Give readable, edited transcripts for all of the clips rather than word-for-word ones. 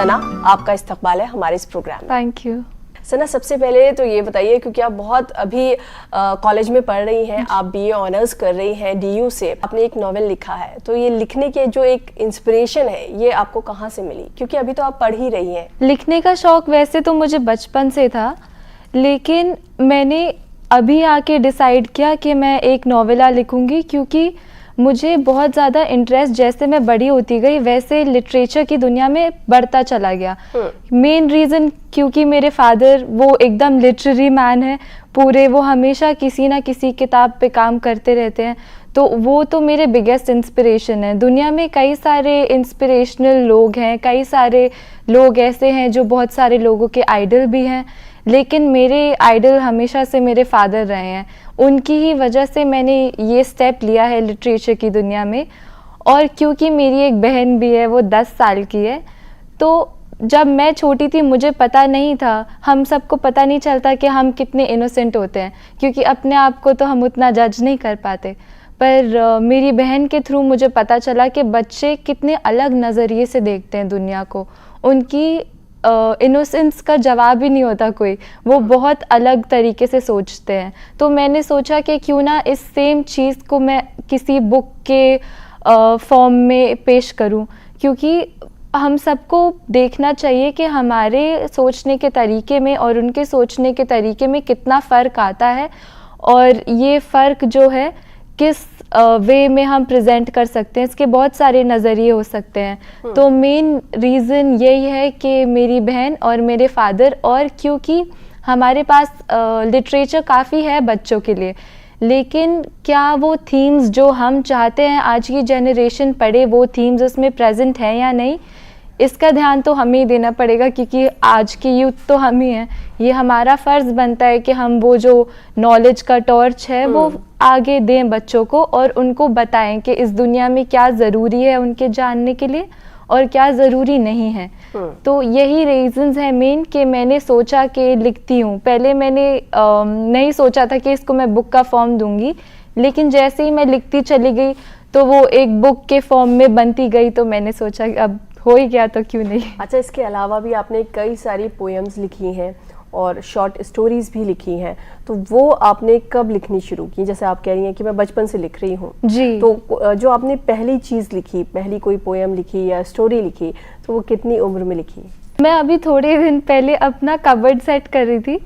सना, आपका इस्तकबाल है हमारे इस प्रोग्राम में। Thank you. सना, सबसे पहले तो ये बताइए, क्योंकि आप बहुत अभी कॉलेज में पढ़ रही हैं, आप बीए ऑनर्स कर रही हैं डीयू से, आपने एक नॉवेल लिखा है, तो ये लिखने के जो एक इंस्पिरेशन है ये आपको कहाँ से मिली? क्योंकि अभी तो आप पढ़ ही रही हैं। लिखने का शौक वैसे तो मुझे बचपन से था, लेकिन मैंने अभी आके डिसाइड किया कि मैं एक नॉवेला लिखूंगी, क्योंकि मुझे बहुत ज़्यादा इंटरेस्ट, जैसे मैं बड़ी होती गई वैसे लिटरेचर की दुनिया में बढ़ता चला गया। मेन रीज़न क्योंकि मेरे फादर वो एकदम लिटरेरी मैन है, पूरे वो हमेशा किसी ना किसी किताब पे काम करते रहते हैं, तो वो तो मेरे बिगेस्ट इंस्पिरेशन है। दुनिया में कई सारे इंस्पिरेशनल लोग हैं, कई सारे लोग ऐसे हैं जो बहुत सारे लोगों के आइडल भी हैं, लेकिन मेरे आइडल हमेशा से मेरे फादर रहे हैं। उनकी ही वजह से मैंने ये स्टेप लिया है लिटरेचर की दुनिया में। और क्योंकि मेरी एक बहन भी है, वो 10 साल की है, तो जब मैं छोटी थी मुझे पता नहीं था, हम सबको पता नहीं चलता कि हम कितने इनोसेंट होते हैं, क्योंकि अपने आप को तो हम उतना जज नहीं कर पाते। पर मेरी बहन के थ्रू मुझे पता चला कि बच्चे कितने अलग नज़रिए से देखते हैं दुनिया को। उनकी इनोसेंस का जवाब ही नहीं होता कोई, वो बहुत अलग तरीके से सोचते हैं। तो मैंने सोचा कि क्यों ना इस सेम चीज़ को मैं किसी बुक के फॉर्म में पेश करूं, क्योंकि हम सबको देखना चाहिए कि हमारे सोचने के तरीके में और उनके सोचने के तरीके में कितना फ़र्क आता है, और ये फ़र्क जो है किस वे में हम प्रेजेंट कर सकते हैं, इसके बहुत सारे नज़रिए हो सकते हैं। तो मेन रीज़न यही है कि मेरी बहन और मेरे फादर, और क्योंकि हमारे पास लिटरेचर काफ़ी है बच्चों के लिए, लेकिन क्या वो थीम्स जो हम चाहते हैं आज की जनरेशन पढ़े, वो थीम्स उसमें प्रेजेंट हैं या नहीं, इसका ध्यान तो हमें ही देना पड़ेगा, क्योंकि आज की यूथ तो हम ही हैं। ये हमारा फ़र्ज़ बनता है कि हम वो जो नॉलेज का टॉर्च है वो आगे दें बच्चों को, और उनको बताएं कि इस दुनिया में क्या ज़रूरी है उनके जानने के लिए और क्या ज़रूरी नहीं है। तो यही रीज़न्स हैं मेन कि मैंने सोचा कि लिखती हूँ। पहले मैंने नहीं सोचा था कि इसको मैं बुक का फॉर्म दूँगी, लेकिन जैसे ही मैं लिखती चली गई तो वो एक बुक के फॉर्म में बनती गई, तो मैंने सोचा कि अब हो ही गया तो क्यों नहीं। अच्छा, इसके अलावा भी आपने कई सारी पोएम्स लिखी हैं और शॉर्ट स्टोरीज भी लिखी हैं, तो वो आपने कब लिखनी शुरू की? जैसे आप कह रही हैं कि मैं बचपन से लिख रही हूँ जी, तो जो आपने पहली चीज़ लिखी, पहली कोई पोएम लिखी या स्टोरी लिखी, तो वो कितनी उम्र में लिखी? मैं अभी थोड़े दिन पहले अपना कबर्ड सेट कर रही थी,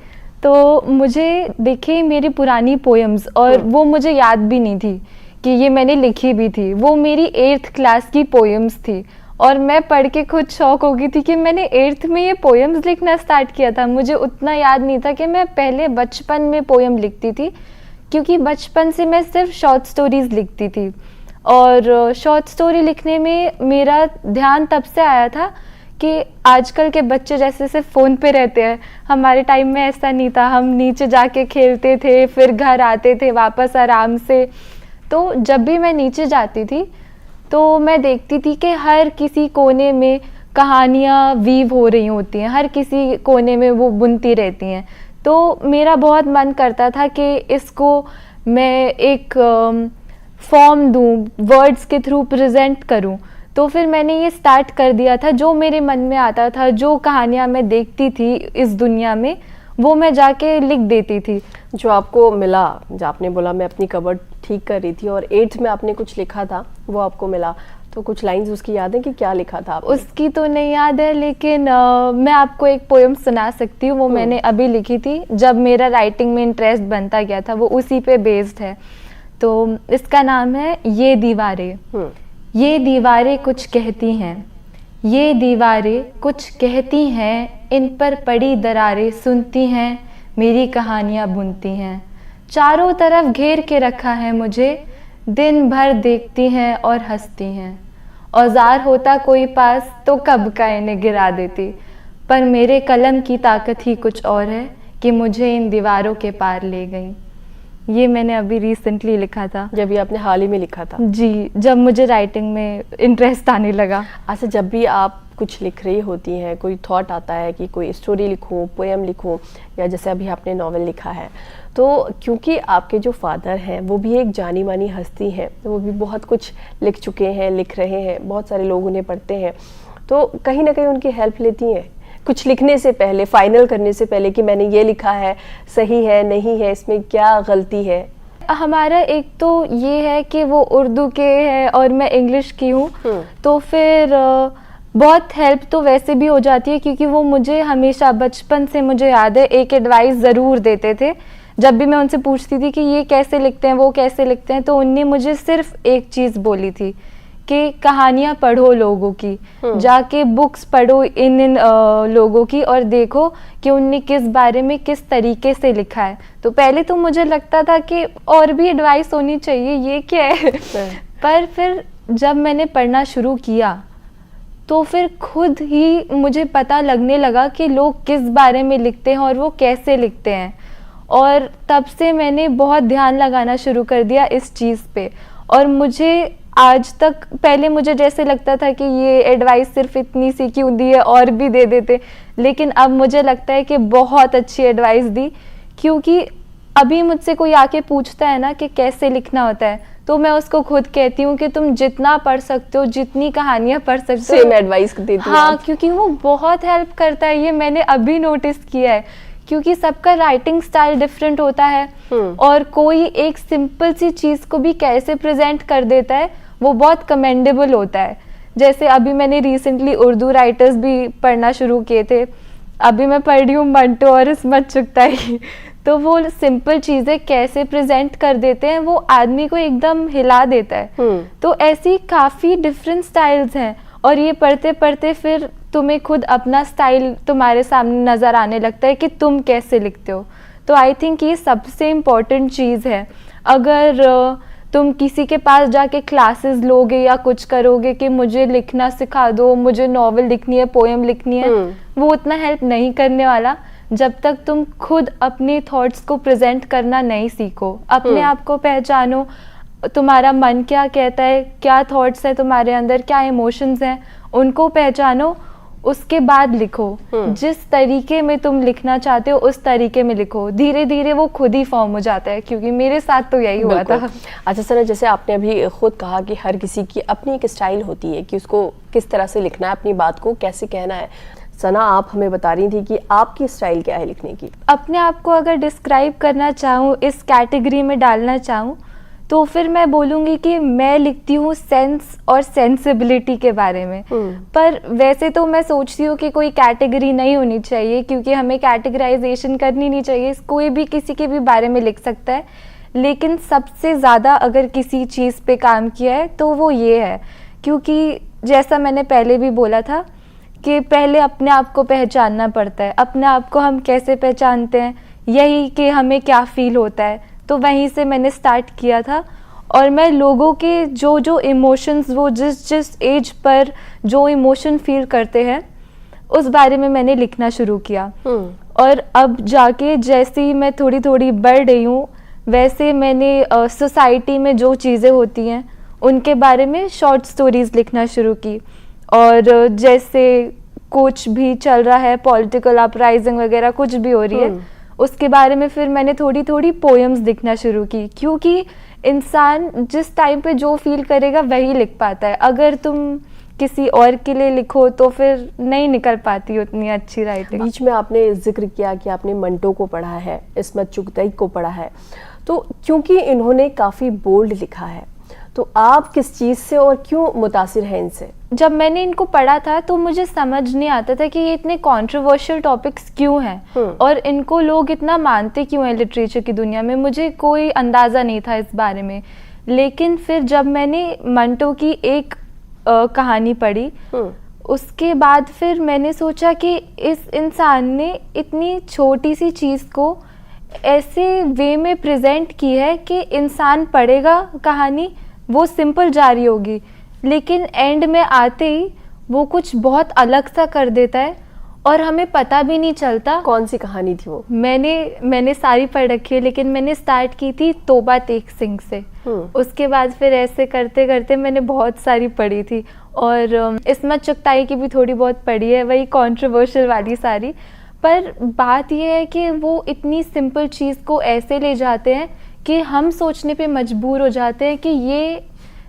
तो मुझे दिखी मेरी पुरानी पोएम्स, और वो मुझे याद भी नहीं थी कि ये मैंने लिखी भी थी। वो मेरी 8th क्लास की पोएम्स थी, और मैं पढ़ के खुद शौक हो गई थी कि मैंने 8th में ये पोएम्स लिखना स्टार्ट किया था। मुझे उतना याद नहीं था कि मैं पहले बचपन में पोएम लिखती थी, क्योंकि बचपन से मैं सिर्फ शॉर्ट स्टोरीज़ लिखती थी। और शॉर्ट स्टोरी लिखने में मेरा ध्यान तब से आया था कि आजकल के बच्चे जैसे सिर्फ फ़ोन पे रहते हैं, हमारे टाइम में ऐसा नहीं था। हम नीचे जाके खेलते थे, फिर घर आते थे वापस आराम से। तो जब भी मैं नीचे जाती थी तो मैं देखती थी कि हर किसी कोने में कहानियाँ वीव हो रही होती हैं, हर किसी कोने में वो बुनती रहती हैं। तो मेरा बहुत मन करता था कि इसको मैं एक फॉर्म दूँ, वर्ड्स के थ्रू प्रेजेंट करूँ। तो फिर मैंने ये स्टार्ट कर दिया था, जो मेरे मन में आता था, जो कहानियाँ मैं देखती थी इस दुनिया में, वो मैं जाके लिख देती थी। जो आपको मिला, जो आपने बोला मैं अपनी कबर्ड ठीक कर रही थी और 8th में आपने कुछ लिखा था, वो आपको मिला, तो कुछ लाइंस उसकी याद है कि क्या लिखा था आपने? उसकी तो नहीं याद है, लेकिन मैं आपको एक पोएम सुना सकती हूँ। वो मैंने अभी लिखी थी जब मेरा राइटिंग में इंटरेस्ट बनता गया था, वो उसी पे बेस्ड है। तो इसका नाम है ये दीवारें। ये दीवारें कुछ कहती हैं, ये दीवारें कुछ कहती हैं, इन पर पड़ी दरारें सुनती हैं, मेरी कहानियाँ बुनती हैं। चारों तरफ घेर के रखा है मुझे, दिन भर देखती हैं और हंसती हैं। औजार होता कोई पास तो कब का इन्हें गिरा देती, पर मेरे कलम की ताकत ही कुछ और है कि मुझे इन दीवारों के पार ले गई। ये मैंने अभी रिसेंटली लिखा था। जब ये आपने हाल ही में लिखा था? जी, जब मुझे राइटिंग में इंटरेस्ट आने लगा। अच्छा, जब भी आप कुछ लिख रही होती हैं, कोई थॉट आता है कि कोई स्टोरी लिखूं, पोएम लिखूं, या जैसे अभी आपने नॉवेल लिखा है, तो क्योंकि आपके जो फादर हैं वो भी एक जानी मानी हस्ती हैं, तो वो भी बहुत कुछ लिख चुके हैं, लिख रहे हैं, बहुत सारे लोग उन्हें पढ़ते हैं, तो कहीं ना कहीं उनकी हेल्प लेती हैं कुछ लिखने से पहले, फाइनल करने से पहले, कि मैंने ये लिखा है, सही है नहीं है, इसमें क्या गलती है? हमारा एक तो ये है कि वो उर्दू के हैं और मैं इंग्लिश की हूँ, तो फिर बहुत हेल्प तो वैसे भी हो जाती है, क्योंकि वो मुझे हमेशा बचपन से, मुझे याद है, एक एडवाइस ज़रूर देते थे। जब भी मैं उनसे पूछती थी कि ये कैसे लिखते हैं, वो कैसे लिखते हैं, तो उनने मुझे सिर्फ एक चीज़ बोली थी कि कहानियाँ पढ़ो लोगों की, जाके बुक्स पढ़ो इन लोगों की और देखो कि उनने किस बारे में किस तरीके से लिखा है। तो पहले तो मुझे लगता था कि और भी एडवाइस होनी चाहिए, ये क्या है। पर फिर जब मैंने पढ़ना शुरू किया तो फिर खुद ही मुझे पता लगने लगा कि लोग किस बारे में लिखते हैं और वो कैसे लिखते हैं, और तब से मैंने बहुत ध्यान लगाना शुरू कर दिया इस चीज़ पे। और मुझे आज तक, पहले मुझे जैसे लगता था कि ये एडवाइस सिर्फ इतनी सी क्यों दी है, और भी दे देते, लेकिन अब मुझे लगता है कि बहुत अच्छी एडवाइस दी, क्योंकि अभी मुझसे कोई आके पूछता है ना कि कैसे लिखना होता है, तो मैं उसको खुद कहती हूँ कि तुम जितना पढ़ सकते हो, जितनी कहानियाँ पढ़ सकते हो, सेम एडवाइस देती हूँ। हाँ, क्योंकि वो बहुत हेल्प करता है, ये मैंने अभी नोटिस किया है, क्योंकि सबका राइटिंग स्टाइल डिफरेंट होता है, और कोई एक सिंपल सी चीज़ को भी कैसे प्रेजेंट कर देता है, वो बहुत कमेंडेबल होता है। जैसे अभी मैंने रिसेंटली उर्दू राइटर्स भी पढ़ना शुरू किए थे, अभी मैं पढ़ रही हूँ मंटो और इस्मत चुगताई। तो वो सिंपल चीज़ें कैसे प्रेजेंट कर देते हैं, वो आदमी को एकदम हिला देता है। तो ऐसी काफ़ी डिफरेंट स्टाइल्स हैं, और ये पढ़ते पढ़ते फिर तुम्हें खुद अपना स्टाइल तुम्हारे सामने नज़र आने लगता है कि तुम कैसे लिखते हो। तो आई थिंक ये सबसे इम्पॉर्टेंट चीज़ है। अगर तुम किसी के पास जाके क्लासेस लोगे या कुछ करोगे कि मुझे लिखना सिखा दो, मुझे नॉवल लिखनी है, पोएम लिखनी है, वो उतना हेल्प नहीं करने वाला जब तक तुम खुद अपने थॉट्स को प्रेजेंट करना नहीं सीखो। अपने आप को पहचानो, तुम्हारा मन क्या कहता है, क्या थॉट्स है तुम्हारे अंदर, क्या इमोशंस हैं, उनको पहचानो, उसके बाद लिखो। जिस तरीके में तुम लिखना चाहते हो उस तरीके में लिखो, धीरे धीरे वो खुद ही फॉर्म हो जाता है, क्योंकि मेरे साथ तो यही हुआ था। अच्छा सना, जैसे आपने अभी खुद कहा कि हर किसी की अपनी एक स्टाइल होती है कि उसको किस तरह से लिखना है, अपनी बात को कैसे कहना है। सना, आप हमें बता रही थी कि आपकी स्टाइल क्या है लिखने की? अपने आप को अगर डिस्क्राइब करना चाहूँ, इस कैटेगरी में डालना चाहूँ, तो फिर मैं बोलूँगी कि मैं लिखती हूँ सेंस और सेंसिबिलिटी के बारे में। पर वैसे तो मैं सोचती हूँ कि कोई कैटेगरी नहीं होनी चाहिए, क्योंकि हमें कैटेगराइजेशन करनी नहीं चाहिए, कोई भी किसी के भी बारे में लिख सकता है। लेकिन सबसे ज़्यादा अगर किसी चीज़ पे काम किया है तो वो ये है, क्योंकि जैसा मैंने पहले भी बोला था कि पहले अपने आप को पहचानना पड़ता है। अपने आप को हम कैसे पहचानते हैं, यही कि हमें क्या फील होता है। तो वहीं से मैंने स्टार्ट किया था, और मैं लोगों के जो जो इमोशंस, वो जिस जिस एज पर जो इमोशन फील करते हैं, उस बारे में मैंने लिखना शुरू किया। और अब जाके जैसे ही मैं थोड़ी थोड़ी बढ़ रही हूँ, वैसे मैंने सोसाइटी में जो चीज़ें होती हैं उनके बारे में शॉर्ट स्टोरीज़ लिखना शुरू की। और जैसे कुछ भी चल रहा है, पॉलिटिकल अपराइजिंग वगैरह कुछ भी हो रही है, उसके बारे में फिर मैंने थोड़ी थोड़ी पोएम्स लिखना शुरू की, क्योंकि इंसान जिस टाइम पे जो फील करेगा वही लिख पाता है। अगर तुम किसी और के लिए लिखो तो फिर नहीं निकल पाती उतनी अच्छी राइटिंग। बीच में आपने जिक्र किया कि आपने मंटो को पढ़ा है, इस्मत चुगताई को पढ़ा है, तो क्योंकि इन्होंने काफ़ी बोल्ड लिखा है, तो आप किस चीज़ से और क्यों मुतासिर हैं इनसे? जब मैंने इनको पढ़ा था तो मुझे समझ नहीं आता था कि ये इतने कंट्रोवर्शियल टॉपिक्स क्यों हैं और इनको लोग इतना मानते क्यों हैं लिटरेचर की दुनिया में। मुझे कोई अंदाज़ा नहीं था इस बारे में। लेकिन फिर जब मैंने मंटो की एक कहानी पढ़ी, उसके बाद फिर मैंने सोचा कि इस इंसान ने इतनी छोटी सी चीज़ को ऐसे वे में प्रेजेंट की है कि इंसान पढ़ेगा कहानी, वो सिंपल जा रही होगी, लेकिन एंड में आते ही वो कुछ बहुत अलग सा कर देता है और हमें पता भी नहीं चलता। कौन सी कहानी थी वो? मैंने सारी पढ़ रखी है, लेकिन मैंने स्टार्ट की थी तोबा तेग सिंह से। उसके बाद फिर ऐसे करते करते मैंने बहुत सारी पढ़ी थी, और इस्मत चुगताई की भी थोड़ी बहुत पढ़ी है, वही कंट्रोवर्शियल वाली सारी। पर बात यह है कि वो इतनी सिंपल चीज़ को ऐसे ले जाते हैं कि हम सोचने पे मजबूर हो जाते हैं कि ये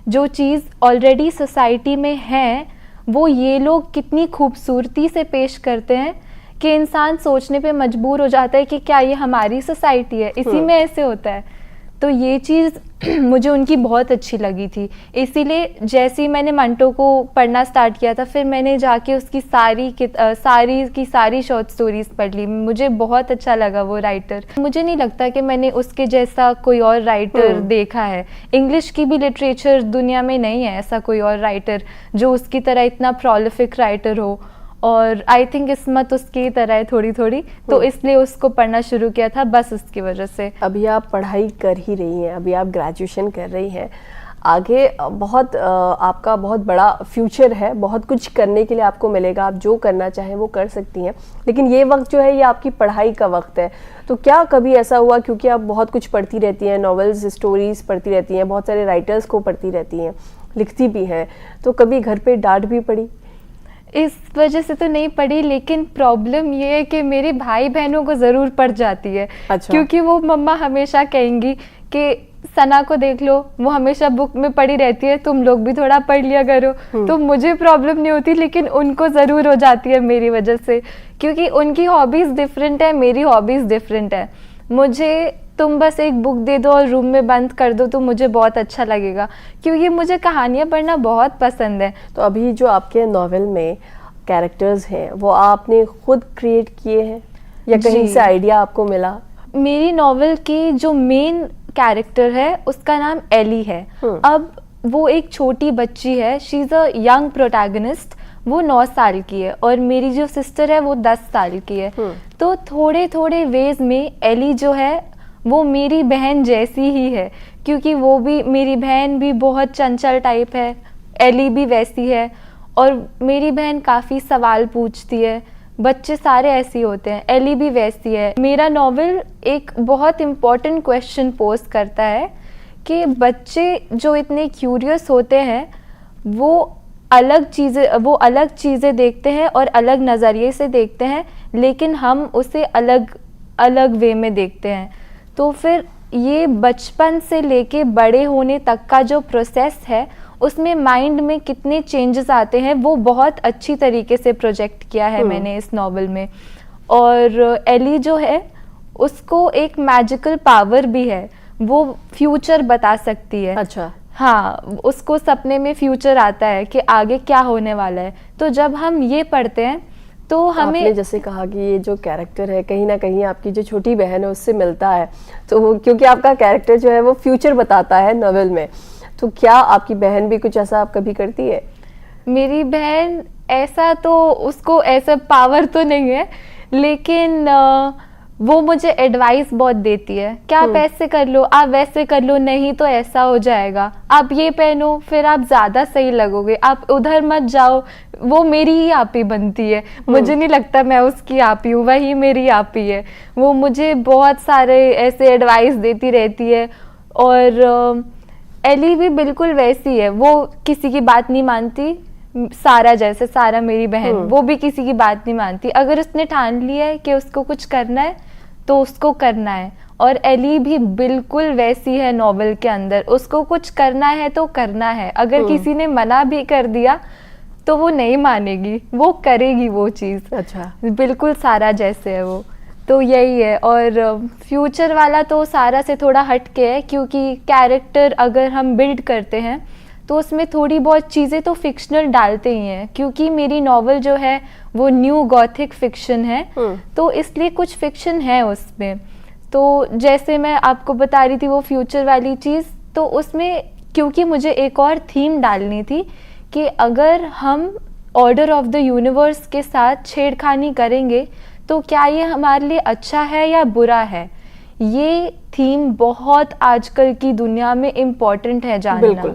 जो चीज़ ऑलरेडी सोसाइटी में है वो ये लोग कितनी खूबसूरती से पेश करते हैं कि इंसान सोचने पे मजबूर हो जाता है कि क्या ये हमारी सोसाइटी है, इसी में ऐसे होता है। तो ये चीज़ मुझे उनकी बहुत अच्छी लगी थी, इसीलिए जैसे ही मैंने मंटो को पढ़ना स्टार्ट किया था, फिर मैंने जाके उसकी सारी शॉर्ट स्टोरीज पढ़ ली। मुझे बहुत अच्छा लगा वो राइटर। मुझे नहीं लगता कि मैंने उसके जैसा कोई और राइटर देखा है। इंग्लिश की भी लिटरेचर दुनिया में नहीं है ऐसा कोई और राइटर जो उसकी तरह इतना प्रोलिफिक राइटर हो, और आई थिंक किस्मत उसकी तरह है थोड़ी थोड़ी, तो इसलिए उसको पढ़ना शुरू किया था बस उसकी वजह से। अभी आप पढ़ाई कर ही रही हैं, अभी आप ग्रेजुएशन कर रही हैं, आगे बहुत आपका बहुत बड़ा फ्यूचर है, बहुत कुछ करने के लिए आपको मिलेगा, आप जो करना चाहें वो कर सकती हैं, लेकिन ये वक्त जो है ये आपकी पढ़ाई का वक्त है। तो क्या कभी ऐसा हुआ, क्योंकि आप बहुत कुछ पढ़ती रहती हैं, नॉवेल्स स्टोरीज पढ़ती रहती हैं, बहुत सारे राइटर्स को पढ़ती रहती हैं, लिखती भी हैं, तो कभी घर पे डांट भी पड़ी? इस वजह से तो नहीं पड़ी, लेकिन प्रॉब्लम ये है कि मेरे भाई बहनों को ज़रूर पड़ जाती है। अच्छा। क्योंकि वो मम्मा हमेशा कहेंगी कि सना को देख लो, वो हमेशा बुक में पड़ी रहती है, तुम लोग भी थोड़ा पढ़ लिया करो। तो मुझे प्रॉब्लम नहीं होती, लेकिन उनको ज़रूर हो जाती है मेरी वजह से, क्योंकि उनकी हॉबीज़ डिफरेंट है, मेरी हॉबीज़ डिफरेंट है। मुझे तुम बस एक बुक दे दो और रूम में बंद कर दो तो मुझे बहुत अच्छा लगेगा, क्योंकि मुझे कहानियाँ पढ़ना बहुत पसंद है। तो अभी जो आपके नॉवेल में कैरेक्टर्स हैं वो आपने खुद क्रिएट किए हैं या कहीं से आइडिया आपको मिला? मेरी नॉवेल की जो मेन कैरेक्टर है उसका नाम एली है। अब वो एक छोटी बच्ची है, she is a young protagonist, वो 9 साल की है, और मेरी जो सिस्टर है वो 10 साल की है। तो थोड़े थोड़े वेज में एली जो है वो मेरी बहन जैसी ही है, क्योंकि वो भी, मेरी बहन भी बहुत चंचल टाइप है, एली भी वैसी है, और मेरी बहन काफ़ी सवाल पूछती है, बच्चे सारे ऐसे ही होते हैं, एली भी वैसी है। मेरा नॉवेल एक बहुत इम्पॉर्टेंट क्वेश्चन पोज करता है कि बच्चे जो इतने क्यूरियस होते हैं वो अलग चीज़ें देखते हैं और अलग नज़रिए से देखते हैं, लेकिन हम उसे अलग अलग वे में देखते हैं। तो फिर ये बचपन से लेके बड़े होने तक का जो प्रोसेस है उसमें माइंड में कितने चेंजेस आते हैं वो बहुत अच्छी तरीके से प्रोजेक्ट किया है मैंने इस नॉवेल में। और एली जो है उसको एक मैजिकल पावर भी है, वो फ्यूचर बता सकती है। अच्छा। हाँ, उसको सपने में फ्यूचर आता है कि आगे क्या होने वाला है। तो जब हम ये पढ़ते हैं तो हमें, आपने जैसे कहा कि ये जो कैरेक्टर है कहीं ना कहीं आपकी जो छोटी बहन है उससे मिलता है, तो क्योंकि आपका कैरेक्टर जो है वो फ्यूचर बताता है नॉवेल में, तो क्या आपकी बहन भी कुछ ऐसा आप कभी करती है? मेरी बहन ऐसा तो, उसको ऐसा पावर तो नहीं है, लेकिन वो मुझे एडवाइस बहुत देती है कि आप ऐसे कर लो, आप वैसे कर लो, नहीं तो ऐसा हो जाएगा, आप ये पहनो फिर आप ज़्यादा सही लगोगे, आप उधर मत जाओ। वो मेरी ही आपी बनती है, मुझे नहीं लगता मैं उसकी आपी हूँ, वही मेरी आपी है। वो मुझे बहुत सारे ऐसे एडवाइस देती रहती है। और एली भी बिल्कुल वैसी है, वो किसी की बात नहीं मानती, सारा जैसे, सारा मेरी बहन, वो भी किसी की बात नहीं मानती। अगर उसने ठान लिया है कि उसको कुछ करना है तो उसको करना है। और एली भी बिल्कुल वैसी है नॉवेल के अंदर, उसको कुछ करना है तो करना है, अगर किसी ने मना भी कर दिया तो वो नहीं मानेगी, वो करेगी वो चीज़। अच्छा। बिल्कुल सारा जैसे है वो, तो यही है। और फ्यूचर वाला तो सारा से थोड़ा हट के है, क्योंकि कैरेक्टर अगर हम बिल्ड करते हैं तो उसमें थोड़ी बहुत चीज़ें तो फिक्शनल डालते ही हैं, क्योंकि मेरी नॉवल जो है वो न्यू गॉथिक फिक्शन है, तो इसलिए कुछ फिक्शन है उसमें। तो जैसे मैं आपको बता रही थी वो फ्यूचर वाली चीज़, तो उसमें क्योंकि मुझे एक और थीम डालनी थी कि अगर हम ऑर्डर ऑफ द यूनिवर्स के साथ छेड़खानी करेंगे तो क्या ये हमारे लिए अच्छा है या बुरा है। ये थीम बहुत आजकल की दुनिया में इम्पॉर्टेंट है जानना,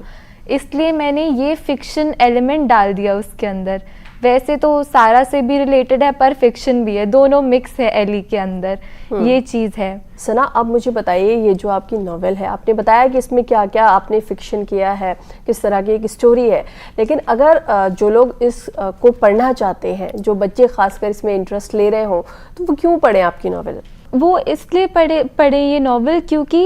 इसलिए मैंने ये फिक्शन एलिमेंट डाल दिया उसके अंदर। वैसे तो सारा से भी रिलेटेड है पर फिक्शन भी है, दोनों मिक्स है एली के अंदर, ये चीज़ है। सना, अब मुझे बताइए, ये जो आपकी नॉवेल है, आपने बताया कि इसमें क्या क्या आपने फिक्शन किया है, किस तरह की एक स्टोरी है, लेकिन अगर जो लोग इस को पढ़ना चाहते हैं, जो बच्चे खासकर इसमें इंटरेस्ट ले रहे हों, तो वो क्यों पढ़ें आपकी नॉवेल? वो इसलिए पढ़े ये नॉवेल क्योंकि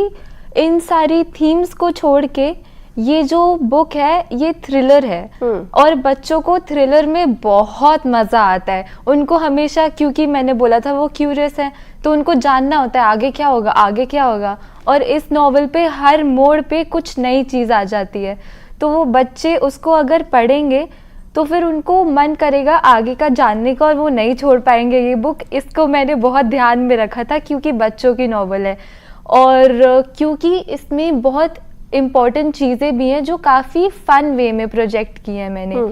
इन सारी थीम्स को छोड़ के ये जो बुक है ये थ्रिलर है और बच्चों को थ्रिलर में बहुत मज़ा आता है। उनको हमेशा, क्योंकि मैंने बोला था वो क्यूरियस है, तो उनको जानना होता है आगे क्या होगा, आगे क्या होगा। और इस नॉवल पे हर मोड़ पे कुछ नई चीज़ आ जाती है, तो वो बच्चे उसको अगर पढ़ेंगे तो फिर उनको मन करेगा आगे का जानने का और वो नहीं छोड़ पाएंगे ये बुक। इसको मैंने बहुत ध्यान में रखा था क्योंकि बच्चों की नॉवल है और क्योंकि इसमें बहुत इम्पॉर्टेंट चीज़ें भी हैं जो काफ़ी फ़न वे में प्रोजेक्ट की है मैंने।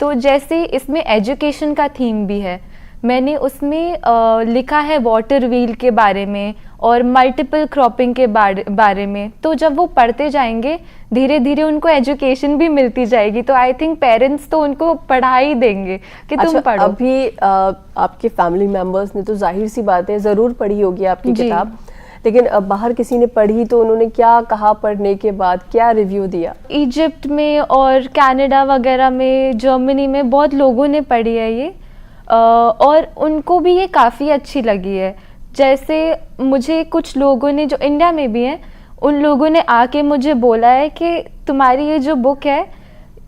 तो जैसे इसमें एजुकेशन का थीम भी है, मैंने उसमें लिखा है वाटर व्हील के बारे में और मल्टीपल क्रॉपिंग के बारे में। तो जब वो पढ़ते जाएंगे धीरे धीरे उनको एजुकेशन भी मिलती जाएगी, तो आई थिंक पेरेंट्स तो उनको पढ़ा ही देंगे कि तुम पढ़ो। अभी आपके फैमिली मेंबर्स ने तो जाहिर सी बात है ज़रूर पढ़ी होगी आपकी किताब, लेकिन बाहर किसी ने पढ़ी तो उन्होंने क्या कहा पढ़ने के बाद, क्या रिव्यू दिया? इजिप्ट में और कनाडा वगैरह में, जर्मनी में बहुत लोगों ने पढ़ी है ये और उनको भी ये काफ़ी अच्छी लगी है। जैसे मुझे कुछ लोगों ने जो इंडिया में भी हैं उन लोगों ने आके मुझे बोला है कि तुम्हारी ये जो बुक है,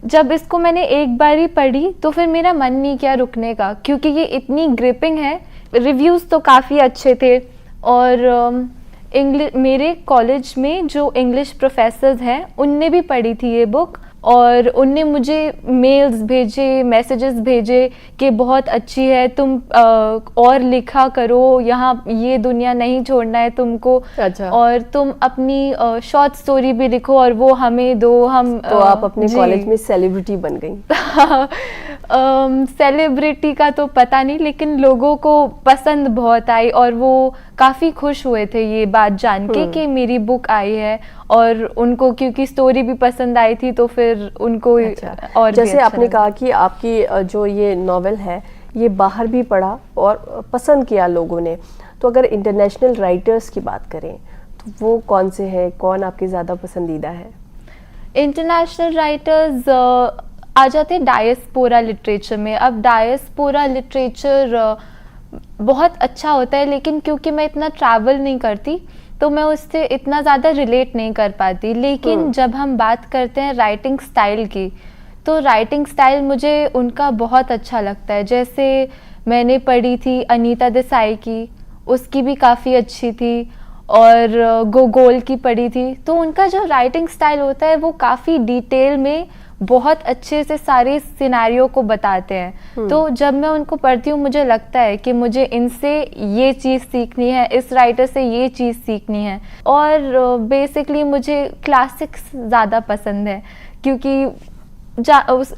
जब इसको मैंने एक बार ही पढ़ी तो फिर मेरा मन नहीं किया रुकने का, क्योंकि ये इतनी ग्रिपिंग है। रिव्यूज़ तो काफ़ी अच्छे थे और मेरे कॉलेज में जो इंग्लिश प्रोफेसर्स हैं उनने भी पढ़ी थी ये बुक और उनने मुझे मेल्स भेजे, मैसेजेस भेजे कि बहुत अच्छी है, तुम और लिखा करो, यहाँ ये दुनिया नहीं छोड़ना है तुमको। अच्छा। और तुम अपनी शॉर्ट स्टोरी भी लिखो और वो हमें दो, हम तो आप अपने कॉलेज में सेलिब्रिटी बन गई। सेलिब्रिटी का तो पता नहीं, लेकिन लोगों को पसंद बहुत आई और वो काफ़ी खुश हुए थे ये बात जान के कि मेरी बुक आई है और उनको क्योंकि स्टोरी भी पसंद आई थी तो फिर उनको और जैसे आपने कहा कि आपकी जो ये नॉवेल है ये बाहर भी पढ़ा और पसंद किया लोगों ने, तो अगर इंटरनेशनल राइटर्स की बात करें तो वो कौन से हैं, कौन आपके ज़्यादा पसंदीदा है? इंटरनेशनल राइटर्स आ जाते हैं डायस्पोरा लिटरेचर में। अब डायस्पोरा लिटरेचर बहुत अच्छा होता है, लेकिन क्योंकि मैं इतना ट्रैवल नहीं करती तो मैं उससे इतना ज़्यादा रिलेट नहीं कर पाती। लेकिन जब हम बात करते हैं राइटिंग स्टाइल की, तो राइटिंग स्टाइल मुझे उनका बहुत अच्छा लगता है। जैसे मैंने पढ़ी थी अनीता देसाई की, उसकी भी काफ़ी अच्छी थी, और गोगोल की पढ़ी थी। तो उनका जो राइटिंग स्टाइल होता है वो काफ़ी डिटेल में बहुत अच्छे से सारे सिनेरियो को बताते हैं। तो जब मैं उनको पढ़ती हूँ मुझे लगता है कि मुझे इनसे ये चीज़ सीखनी है, इस राइटर से ये चीज़ सीखनी है। और बेसिकली मुझे क्लासिक्स ज़्यादा पसंद है, क्योंकि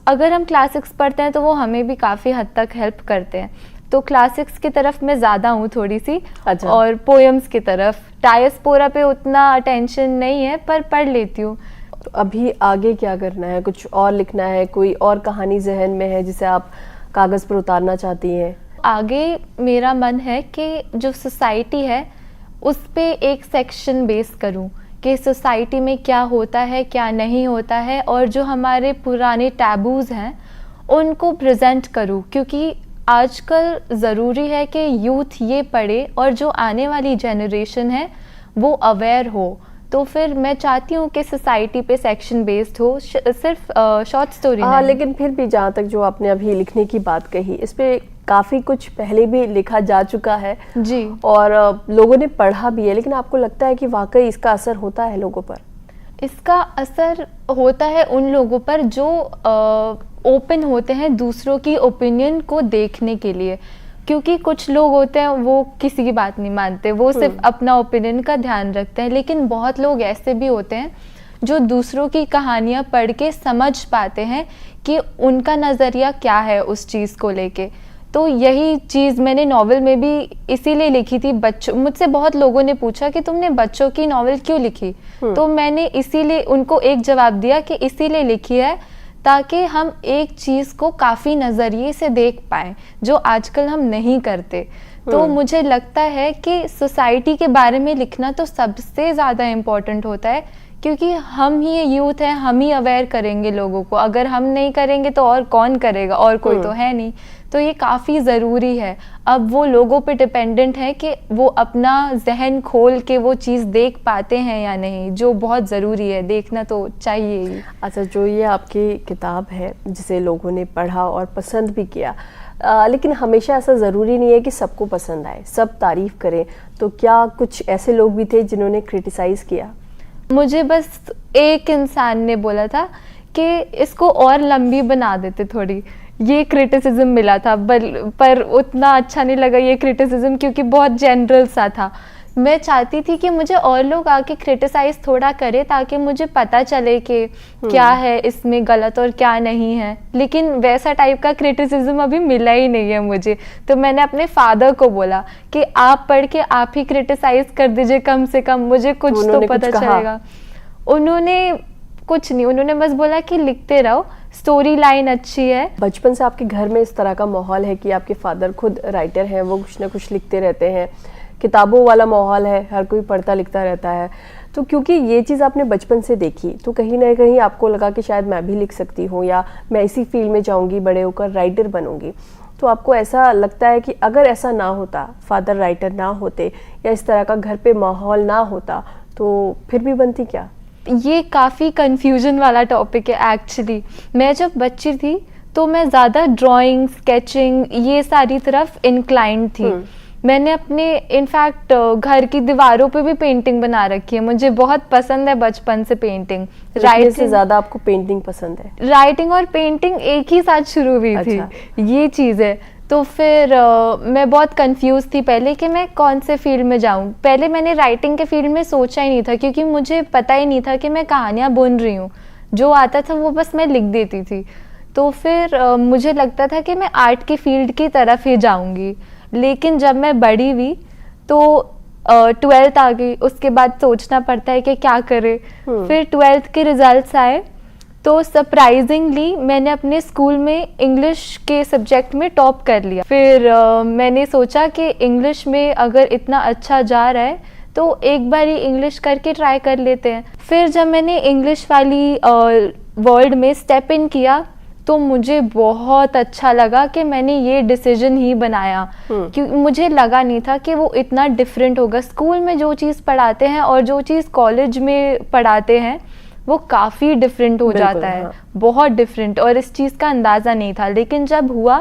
अगर हम क्लासिक्स पढ़ते हैं तो वो हमें भी काफ़ी हद तक हेल्प करते हैं। तो क्लासिक्स की तरफ मैं ज़्यादा हूँ थोड़ी सी। अच्छा। और पोएम्स की तरफ, डायस्पोरा पे उतना अटेंशन नहीं है पर पढ़ लेती हूँ। तो अभी आगे क्या करना है? कुछ और लिखना है? कोई और कहानी जहन में है जिसे आप कागज़ पर उतारना चाहती हैं? आगे मेरा मन है कि जो सोसाइटी है उस पे एक सेक्शन बेस करूं कि सोसाइटी में क्या होता है, क्या नहीं होता है, और जो हमारे पुराने टैबूज़ हैं उनको प्रेजेंट करूं, क्योंकि आजकल ज़रूरी है कि यूथ ये पढ़े और जो आने वाली जनरेशन है वो अवेयर हो। तो फिर मैं चाहती हूँ कि सोसाइटी पे सेक्शन बेस्ड हो, सिर्फ शॉर्ट स्टोरी नहीं। लेकिन फिर भी जहाँ तक जो आपने अभी लिखने की बात कही, इस पे काफ़ी कुछ पहले भी लिखा जा चुका है जी, और लोगों ने पढ़ा भी है, लेकिन आपको लगता है कि वाकई इसका असर होता है लोगों पर? इसका असर होता है उन लोगों पर जो ओपन होते हैं दूसरों की ओपिनियन को देखने के लिए, क्योंकि कुछ लोग होते हैं वो किसी की बात नहीं मानते, वो सिर्फ अपना ओपिनियन का ध्यान रखते हैं। लेकिन बहुत लोग ऐसे भी होते हैं जो दूसरों की कहानियाँ पढ़ के समझ पाते हैं कि उनका नज़रिया क्या है उस चीज़ को लेके। तो यही चीज़ मैंने नॉवेल में भी इसीलिए लिखी थी। मुझसे बहुत लोगों ने पूछा कि तुमने बच्चों की नॉवेल क्यों लिखी, तो मैंने इसीलिए उनको एक जवाब दिया कि इसीलिए लिखी है ताकि हम एक चीज़ को काफ़ी नज़रिए से देख पाएँ जो आजकल हम नहीं करते। तो मुझे लगता है कि सोसाइटी के बारे में लिखना तो सबसे ज़्यादा इम्पोर्टेंट होता है, क्योंकि हम ही यूथ हैं, हम ही अवेयर करेंगे लोगों को, अगर हम नहीं करेंगे तो और कौन करेगा, और कोई तो है नहीं। तो ये काफ़ी ज़रूरी है। अब वो लोगों पे डिपेंडेंट है कि वो अपना जहन खोल के वो चीज़ देख पाते हैं या नहीं, जो बहुत ज़रूरी है, देखना तो चाहिए ही। अच्छा, जो ये आपकी किताब है जिसे लोगों ने पढ़ा और पसंद भी किया, लेकिन हमेशा ऐसा ज़रूरी नहीं है कि सबको पसंद आए, सब तारीफ़ करें, तो क्या कुछ ऐसे लोग भी थे जिन्होंने क्रिटिसाइज़ किया? मुझे बस एक इंसान ने बोला था कि इसको और लंबी बना देते थोड़ी, ये क्रिटिसिज्म मिला था। पर उतना अच्छा नहीं लगा ये क्रिटिसिज्म, क्योंकि बहुत जनरल सा था। मैं चाहती थी कि मुझे और लोग आके क्रिटिसाइज़ थोड़ा करें ताकि मुझे पता चले कि क्या है इसमें गलत और क्या नहीं है, लेकिन वैसा टाइप का क्रिटिसिज्म अभी मिला ही नहीं है मुझे। तो मैंने अपने फादर को बोला कि आप पढ़ के आप ही क्रिटिसाइज़ कर दीजिए, कम से कम मुझे कुछ तो पता चलेगा। उन्होंने कुछ नहीं, उन्होंने बस बोला कि लिखते रहो, स्टोरी लाइन अच्छी है। बचपन से आपके घर में इस तरह का माहौल है कि आपके फादर खुद राइटर हैं, वो कुछ ना कुछ लिखते रहते हैं, किताबों वाला माहौल है, हर कोई पढ़ता लिखता रहता है, तो क्योंकि ये चीज़ आपने बचपन से देखी तो कहीं ना कहीं आपको लगा कि शायद मैं भी लिख सकती हूँ या मैं इसी फील्ड में जाऊँगी, बड़े होकर राइटर बनूँगी। तो आपको ऐसा लगता है कि अगर ऐसा ना होता, फादर राइटर ना होते या इस तरह का घर पे माहौल ना होता, तो फिर भी बनती क्या? ये काफ़ी कन्फ्यूजन वाला टॉपिक है एक्चुअली। मैं जब बच्ची थी तो मैं ज़्यादा ड्राइंग, स्केचिंग, ये सारी तरफ इंक्लाइंड थी। मैंने अपने इनफैक्ट घर की दीवारों पे भी पेंटिंग बना रखी है, मुझे बहुत पसंद है बचपन से पेंटिंग। राइटिंग से ज़्यादा आपको पेंटिंग पसंद है? राइटिंग और पेंटिंग एक ही साथ शुरू हुई थी। ये चीज़ है। तो फिर मैं बहुत कंफ्यूज थी पहले कि मैं कौन से फील्ड में जाऊं। पहले मैंने राइटिंग के फील्ड में सोचा ही नहीं था, क्योंकि मुझे पता ही नहीं था कि मैं कहानियाँ बुन रही हूँ, जो आता था वो बस मैं लिख देती थी। तो फिर मुझे लगता था कि मैं आर्ट की फील्ड की तरफ ही जाऊंगी। लेकिन जब मैं बड़ी हुई तो 12th आ गई, उसके बाद सोचना पड़ता है कि क्या करें। फिर 12th के रिजल्ट्स आए तो सरप्राइजिंगली मैंने अपने स्कूल में इंग्लिश के सब्जेक्ट में टॉप कर लिया। फिर मैंने सोचा कि इंग्लिश में अगर इतना अच्छा जा रहा है तो एक बार ही इंग्लिश करके ट्राई कर लेते हैं। फिर जब मैंने इंग्लिश वाली वर्ल्ड में स्टेप इन किया तो मुझे बहुत अच्छा लगा कि मैंने ये डिसीजन ही बनाया, क्योंकि मुझे लगा नहीं था कि वो इतना डिफरेंट होगा। स्कूल में जो चीज़ पढ़ाते हैं और जो चीज़ कॉलेज में पढ़ाते हैं वो काफ़ी डिफरेंट हो जाता है। बहुत डिफरेंट, और इस चीज़ का अंदाज़ा नहीं था। लेकिन जब हुआ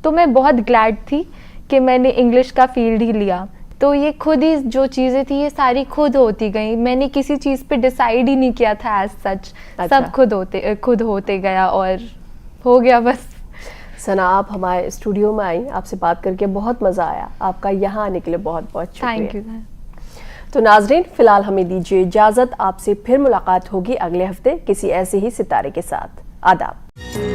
तो मैं बहुत ग्लैड थी कि मैंने इंग्लिश का फील्ड ही लिया। तो ये खुद ही जो चीज़ें थी ये सारी खुद होती गई, मैंने किसी चीज़ पे डिसाइड ही नहीं किया था एज सच। सब खुद होते गया और हो गया बस। सना, आप हमारे स्टूडियो में आई, आपसे बात करके बहुत मज़ा आया। आपका यहाँ आने के लिए बहुत बहुत शुक्रिया। Thank you. तो नाजरीन, फिलहाल हमें दीजिए इजाज़त, आपसे फिर मुलाकात होगी अगले हफ्ते किसी ऐसे ही सितारे के साथ। आदाब।